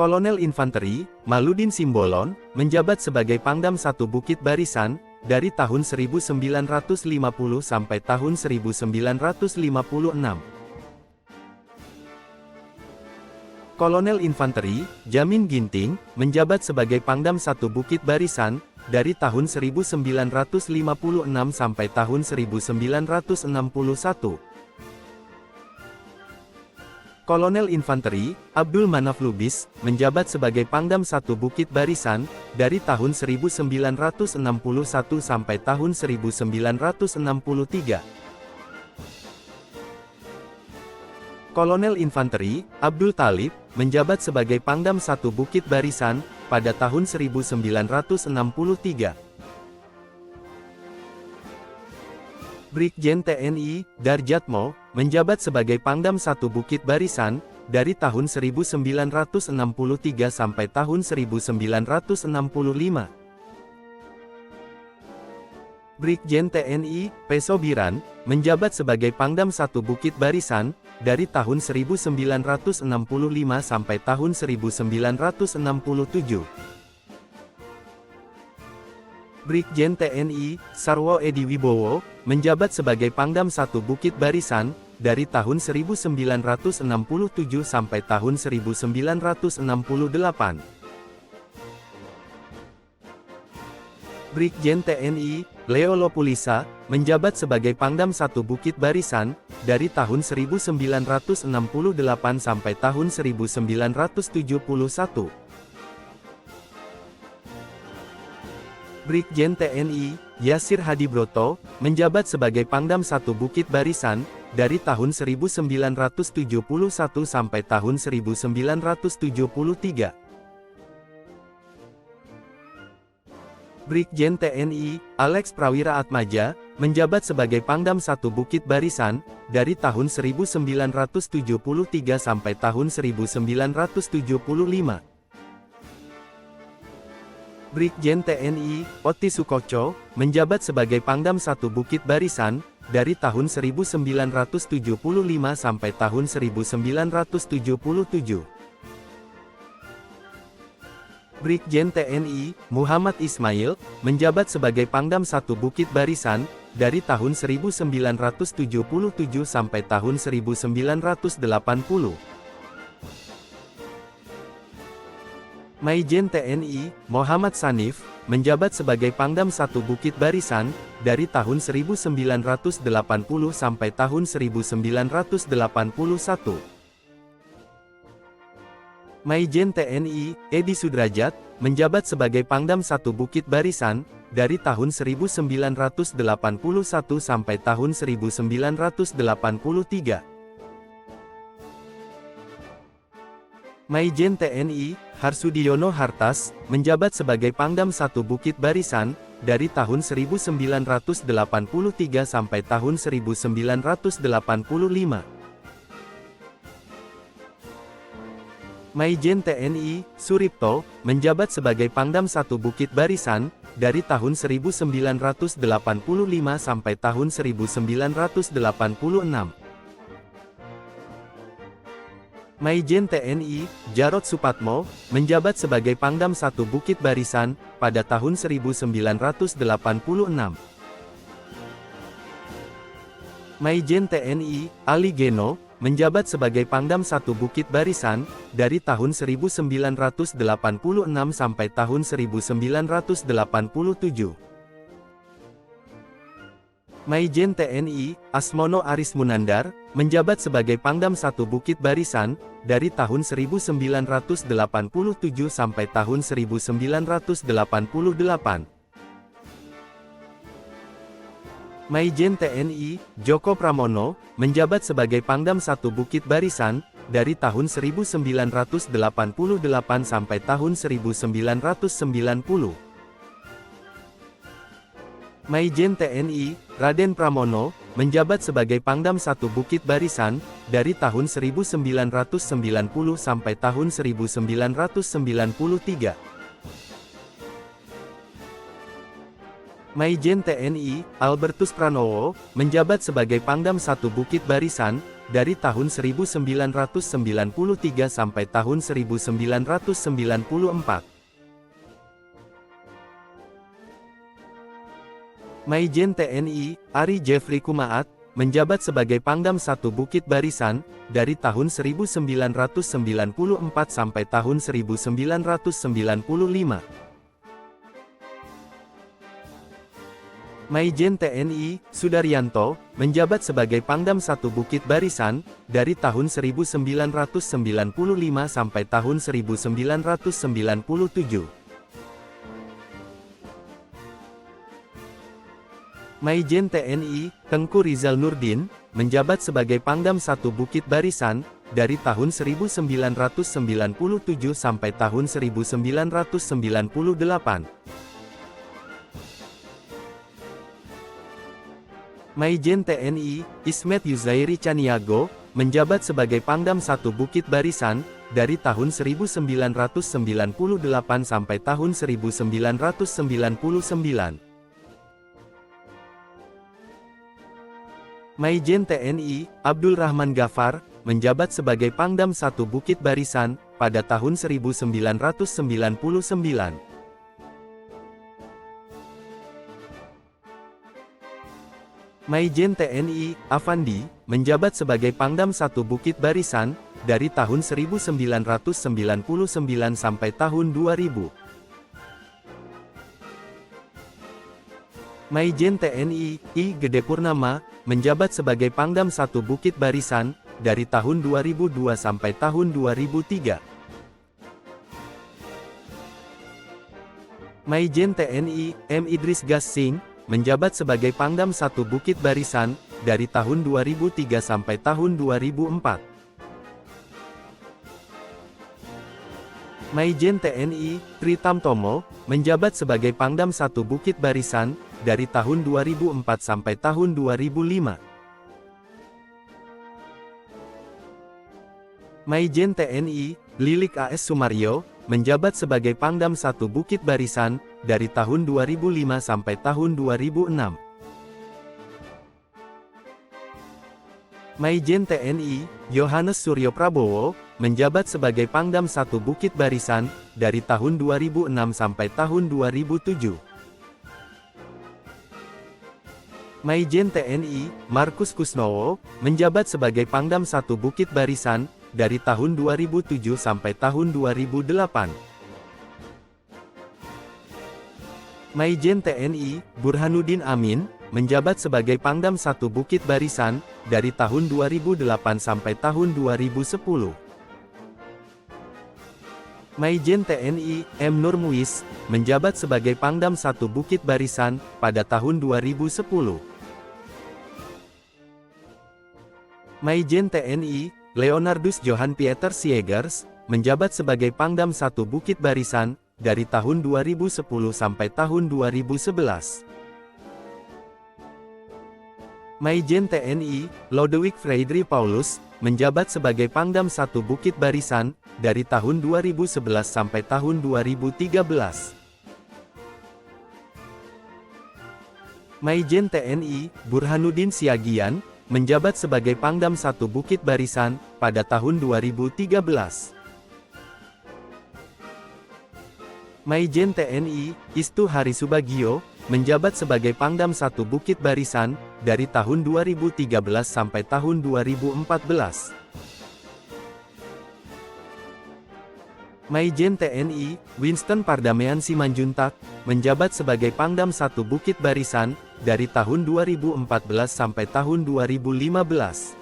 Kolonel Infanteri, Maludin Simbolon, menjabat sebagai Pangdam 1 Bukit Barisan, dari tahun 1950 sampai tahun 1956. Kolonel Infanteri, Jamin Ginting, menjabat sebagai Pangdam 1 Bukit Barisan, dari tahun 1956 sampai tahun 1961. Kolonel Infanteri, Abdul Manaf Lubis, menjabat sebagai Pangdam 1 Bukit Barisan, dari tahun 1961 sampai tahun 1963. Kolonel Infanteri, Abdul Talib, menjabat sebagai Pangdam 1 Bukit Barisan, pada tahun 1963. Brigjen TNI, Darjatmo, menjabat sebagai Pangdam 1 Bukit Barisan, dari tahun 1963 sampai tahun 1965. Brigjen TNI, Pesobiran, menjabat sebagai Pangdam 1 Bukit Barisan, dari tahun 1965 sampai tahun 1967. Brigjen TNI, Sarwo Edi Wibowo, menjabat sebagai Pangdam 1 Bukit Barisan, dari tahun 1967 sampai tahun 1968. Brigjen TNI, Leo Lopulisa, menjabat sebagai Pangdam 1 Bukit Barisan, dari tahun 1968 sampai tahun 1971. Brigjen TNI, Yasir Hadibroto, menjabat sebagai Pangdam 1 Bukit Barisan, dari tahun 1971 sampai tahun 1973. Brigjen TNI, Alex Prawira Atmaja, menjabat sebagai Pangdam 1 Bukit Barisan, dari tahun 1973 sampai tahun 1975. Brigjen TNI, Oti Sukoco, menjabat sebagai Pangdam 1 Bukit Barisan, dari tahun 1975 sampai tahun 1977. Brigjen TNI, Muhammad Ismail, menjabat sebagai Pangdam 1 Bukit Barisan, dari tahun 1977 sampai tahun 1980. Maijen TNI, Muhammad Sanif, menjabat sebagai Pangdam 1 Bukit Barisan, dari tahun 1980 sampai tahun 1981. Maijen TNI, Edi Sudrajat, menjabat sebagai Pangdam 1 Bukit Barisan, dari tahun 1981 sampai tahun 1983. Maijen TNI, Harsudiono Hartas, menjabat sebagai Pangdam 1 Bukit Barisan, dari tahun 1983 sampai tahun 1985. Maijen TNI, Suripto, menjabat sebagai Pangdam 1 Bukit Barisan, dari tahun 1985 sampai tahun 1986. Maijen TNI, Jarod Supatmo, menjabat sebagai Pangdam 1 Bukit Barisan, pada tahun 1986. Maijen TNI, Ali Geno, menjabat sebagai Pangdam 1 Bukit Barisan, dari tahun 1986 sampai tahun 1987. Maijen TNI, Asmono Aris Munandar, menjabat sebagai Pangdam 1 Bukit Barisan, dari tahun 1987 sampai tahun 1988. Maijen TNI, Joko Pramono, menjabat sebagai Pangdam 1 Bukit Barisan, dari tahun 1988 sampai tahun 1990. Maijen TNI, Raden Pramono, menjabat sebagai Pangdam 1 Bukit Barisan, dari tahun 1990 sampai tahun 1993. Maijen TNI, Albertus Pranowo, menjabat sebagai Pangdam 1 Bukit Barisan, dari tahun 1993 sampai tahun 1994. Maijen TNI, Ari Jeffrey Kumaat, menjabat sebagai Pangdam 1 Bukit Barisan, dari tahun 1994 sampai tahun 1995. Maijen TNI, Sudaryanto, menjabat sebagai Pangdam 1 Bukit Barisan, dari tahun 1995 sampai tahun 1997. Maijen TNI, Tengku Rizal Nurdin, menjabat sebagai Pangdam 1 Bukit Barisan, dari tahun 1997 sampai tahun 1998. Maijen TNI, Ismet Yuzairi Caniago, menjabat sebagai Pangdam 1 Bukit Barisan, dari tahun 1998 sampai tahun 1999. Maijen TNI, Abdul Rahman Ghaffar, menjabat sebagai Pangdam 1 Bukit Barisan, pada tahun 1999. Maijen TNI, Afandi, menjabat sebagai Pangdam 1 Bukit Barisan, dari tahun 1999 sampai tahun 2000. Maijen TNI, I Gede Purnama, menjabat sebagai Pangdam 1 Bukit Barisan, dari tahun 2002 sampai tahun 2003. Maijen TNI, M Idris Gassing, menjabat sebagai Pangdam 1 Bukit Barisan, dari tahun 2003 sampai tahun 2004. Maijen TNI, Tri Tamtomo, menjabat sebagai Pangdam 1 Bukit Barisan, dari tahun 2004 sampai tahun 2005. Maijen TNI, Lilik AS Sumaryo, menjabat sebagai Pangdam 1 Bukit Barisan, dari tahun 2005 sampai tahun 2006. Maijen TNI, Yohanes Suryo Prabowo, menjabat sebagai Pangdam 1 Bukit Barisan, dari tahun 2006 sampai tahun 2007. Maijen TNI, Markus Kusnowo, menjabat sebagai Pangdam 1 Bukit Barisan, dari tahun 2007 sampai tahun 2008. Maijen TNI, Burhanuddin Amin, menjabat sebagai Pangdam 1 Bukit Barisan, dari tahun 2008 sampai tahun 2010. Maijen TNI, M Nurmuiz, menjabat sebagai Pangdam 1 Bukit Barisan, pada tahun 2010. Maijen TNI, Leonardus Johan Pieter Siegers, menjabat sebagai Pangdam 1 Bukit Barisan, dari tahun 2010 sampai tahun 2011. Maijen TNI, Lodewijk Friedrich Paulus, menjabat sebagai Pangdam 1 Bukit Barisan, dari tahun 2011 sampai tahun 2013. Maijen TNI, Burhanuddin Siagian, menjabat sebagai Pangdam 1 Bukit Barisan, pada tahun 2013. Maijen TNI, Istu Hari Subagio, menjabat sebagai Pangdam 1 Bukit Barisan, dari tahun 2013 sampai tahun 2014. Maijen TNI, Winston Pardamaian Simanjuntak, menjabat sebagai Pangdam 1 Bukit Barisan, dari tahun 2014 sampai tahun 2015.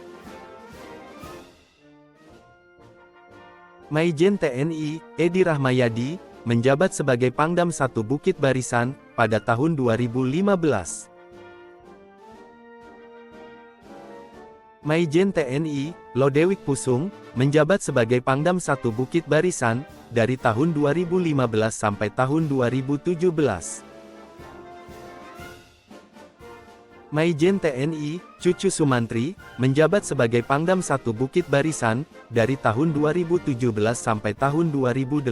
Maijen TNI, Edi Rahmayadi, menjabat sebagai Pangdam 1 Bukit Barisan, pada tahun 2015. Maijen TNI, Lodewijk Pusung, menjabat sebagai Pangdam 1 Bukit Barisan, dari tahun 2015 sampai tahun 2017. Maijen TNI, Cucu Sumantri, menjabat sebagai Pangdam 1 Bukit Barisan, dari tahun 2017 sampai tahun 2018.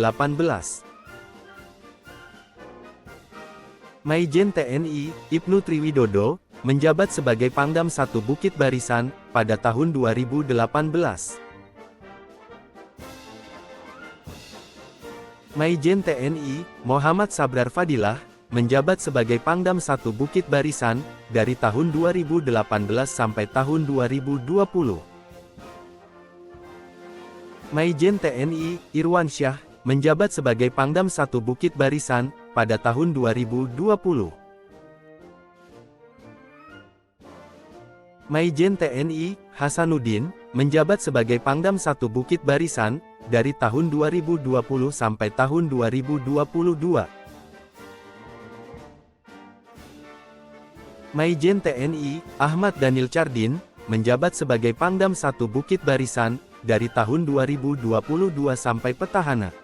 Maijen TNI, Ibnu Triwidodo, menjabat sebagai Pangdam 1 Bukit Barisan, pada tahun 2018. Maijen TNI, Muhammad Sabrar Fadilah, menjabat sebagai Pangdam 1 Bukit Barisan, dari tahun 2018 sampai tahun 2020. Maijen TNI, Irwan Syah, menjabat sebagai Pangdam 1 Bukit Barisan, pada tahun 2020. Maijen TNI, Hasanuddin, menjabat sebagai Pangdam 1 Bukit Barisan, dari tahun 2020 sampai tahun 2022. Maijen TNI, Ahmad Daniel Chardin, menjabat sebagai Pangdam 1 Bukit Barisan, dari tahun 2022 sampai petahana.